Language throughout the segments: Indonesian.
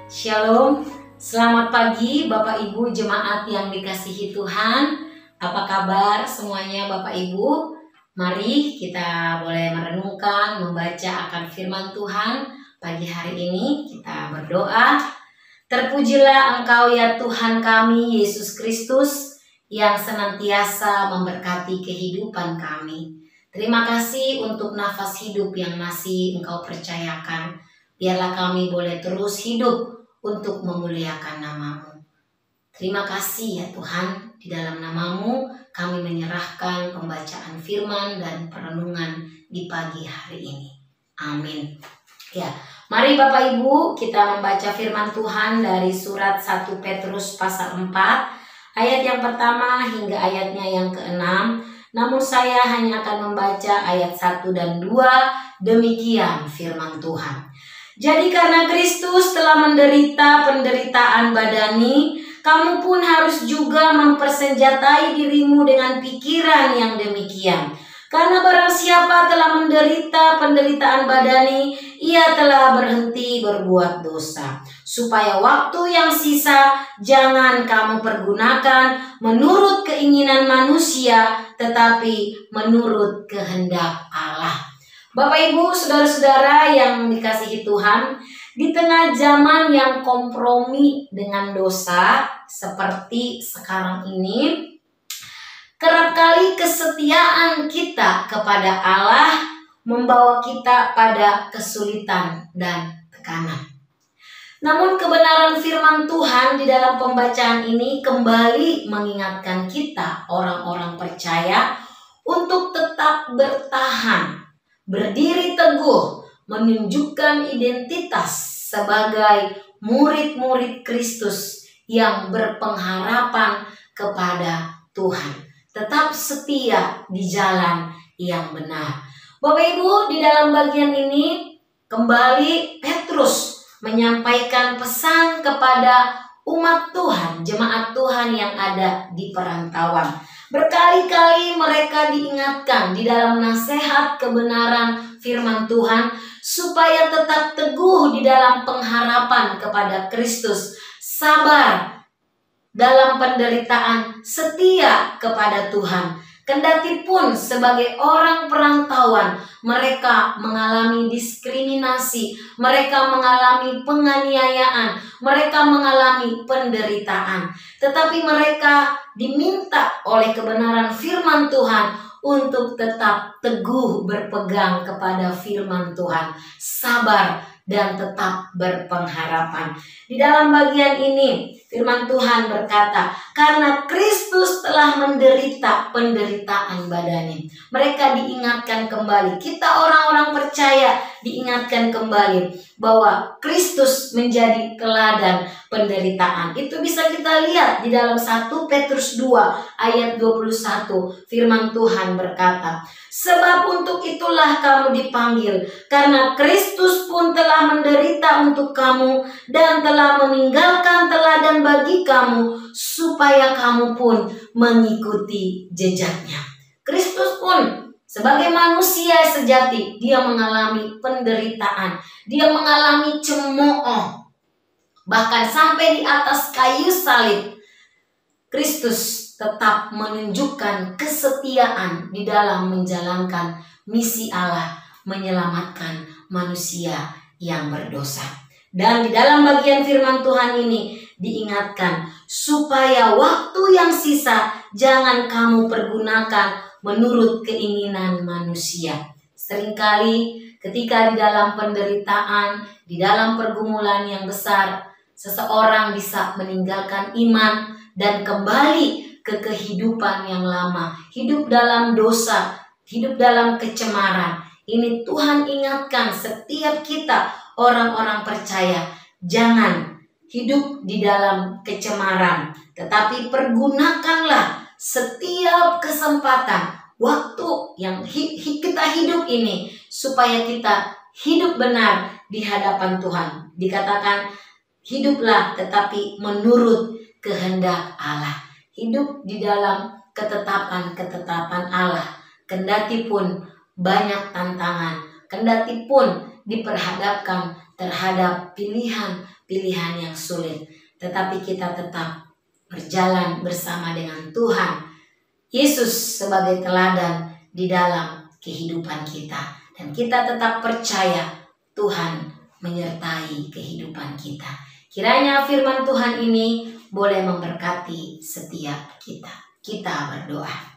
Shalom, selamat pagi Bapak Ibu jemaat yang dikasihi Tuhan. Apa kabar semuanya Bapak Ibu? Mari kita boleh merenungkan, membaca akan firman Tuhan pagi hari ini. Kita berdoa. Terpujilah Engkau ya Tuhan kami, Yesus Kristus, yang senantiasa memberkati kehidupan kami. Terima kasih untuk nafas hidup yang masih Engkau percayakan. Biarlah kami boleh terus hidup untuk memuliakan nama-Mu. Terima kasih ya Tuhan, di dalam nama-Mu kami menyerahkan pembacaan firman dan perenungan di pagi hari ini. Amin. Ya, mari Bapak Ibu kita membaca firman Tuhan dari surat 1 Petrus pasal 4 ayat yang pertama hingga ayatnya yang ke-6. Namun saya hanya akan membaca ayat 1 dan 2. Demikian firman Tuhan. Jadi karena Kristus telah menderita penderitaan badani, kamu pun harus juga mempersenjatai dirimu dengan pikiran yang demikian. Karena barang siapa telah menderita penderitaan badani, ia telah berhenti berbuat dosa. Supaya waktu yang sisa jangan kamu pergunakan menurut keinginan manusia, tetapi menurut kehendak Allah. Bapak Ibu, saudara-saudara yang dikasihi Tuhan, di tengah zaman yang kompromi dengan dosa seperti sekarang ini, kerap kali kesetiaan kita kepada Allah membawa kita pada kesulitan dan tekanan. Namun kebenaran firman Tuhan di dalam pembacaan ini kembali mengingatkan kita orang-orang percaya untuk tetap bertahan, berdiri teguh, menunjukkan identitas sebagai murid-murid Kristus yang berpengharapan kepada Tuhan. Tetap setia di jalan yang benar. Bapak Ibu, di dalam bagian ini kembali Petrus menyampaikan pesan kepada umat Tuhan, jemaat Tuhan yang ada di perantauan. Berkali-kali mereka diingatkan di dalam nasihat kebenaran firman Tuhan supaya tetap teguh di dalam pengharapan kepada Kristus, sabar dalam penderitaan, setia kepada Tuhan. Kendati pun sebagai orang perantauan, mereka mengalami diskriminasi, mereka mengalami penganiayaan, mereka mengalami penderitaan. Tetapi mereka diminta oleh kebenaran firman Tuhan untuk tetap teguh berpegang kepada firman Tuhan, sabar dan tetap berpengharapan. Di dalam bagian ini firman Tuhan berkata, karena Kristus telah menderita penderitaan badani. Mereka diingatkan kembali, kita orang-orang percaya diingatkan kembali bahwa Kristus menjadi teladan penderitaan. Itu bisa kita lihat di dalam 1 Petrus 2 ayat 21. Firman Tuhan berkata, sebab untuk itulah kamu dipanggil, karena Kristus pun telah menderita untuk kamu dan telah meninggalkan teladan bagi kamu, supaya kamu pun mengikuti jejaknya. Kristus pun sebagai manusia sejati, dia mengalami penderitaan, dia mengalami cemooh. Bahkan sampai di atas kayu salib, Kristus tetap menunjukkan kesetiaan di dalam menjalankan misi Allah, menyelamatkan manusia yang berdosa. Dan di dalam bagian firman Tuhan ini diingatkan supaya waktu yang sisa jangan kamu pergunakan menurut keinginan manusia. Seringkali ketika di dalam penderitaan, di dalam pergumulan yang besar, seseorang bisa meninggalkan iman dan kembali ke kehidupan yang lama, hidup dalam dosa, hidup dalam kecemaran. Ini Tuhan ingatkan setiap kita orang-orang percaya, jangan hidup di dalam kecemaran, tetapi pergunakanlah setiap kesempatan waktu yang kita hidup ini supaya kita hidup benar di hadapan Tuhan. Dikatakan hiduplah tetapi menurut kehendak Allah. Hidup di dalam ketetapan-ketetapan Allah. Kendati pun banyak tantangan, kendati pun diperhadapkan terhadap pilihan-pilihan yang sulit. Tetapi kita tetap berjalan bersama dengan Tuhan Yesus sebagai teladan di dalam kehidupan kita. Dan kita tetap percaya Tuhan menyertai kehidupan kita. Kiranya firman Tuhan ini boleh memberkati setiap kita. Kita berdoa.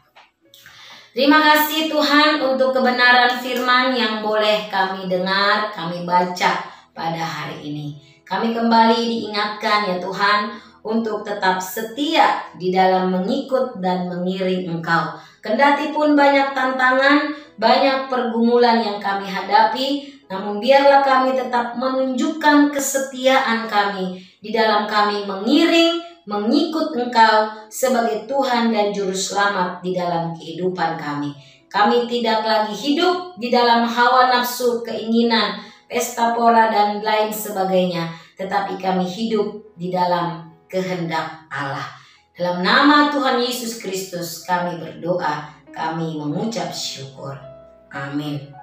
Terima kasih Tuhan untuk kebenaran firman yang boleh kami dengar, kami baca pada hari ini. Kami kembali diingatkan ya Tuhan untuk tetap setia di dalam mengikut dan mengiring Engkau. Kendati pun banyak tantangan, banyak pergumulan yang kami hadapi, namun biarlah kami tetap menunjukkan kesetiaan kami di dalam kami mengiring, mengikut Engkau sebagai Tuhan dan Juru Selamat di dalam kehidupan kami. Kami tidak lagi hidup di dalam hawa nafsu, keinginan, pesta pora dan lain sebagainya, tetapi kami hidup di dalam kehendak Allah. Dalam nama Tuhan Yesus Kristus kami berdoa, kami mengucap syukur. Amin.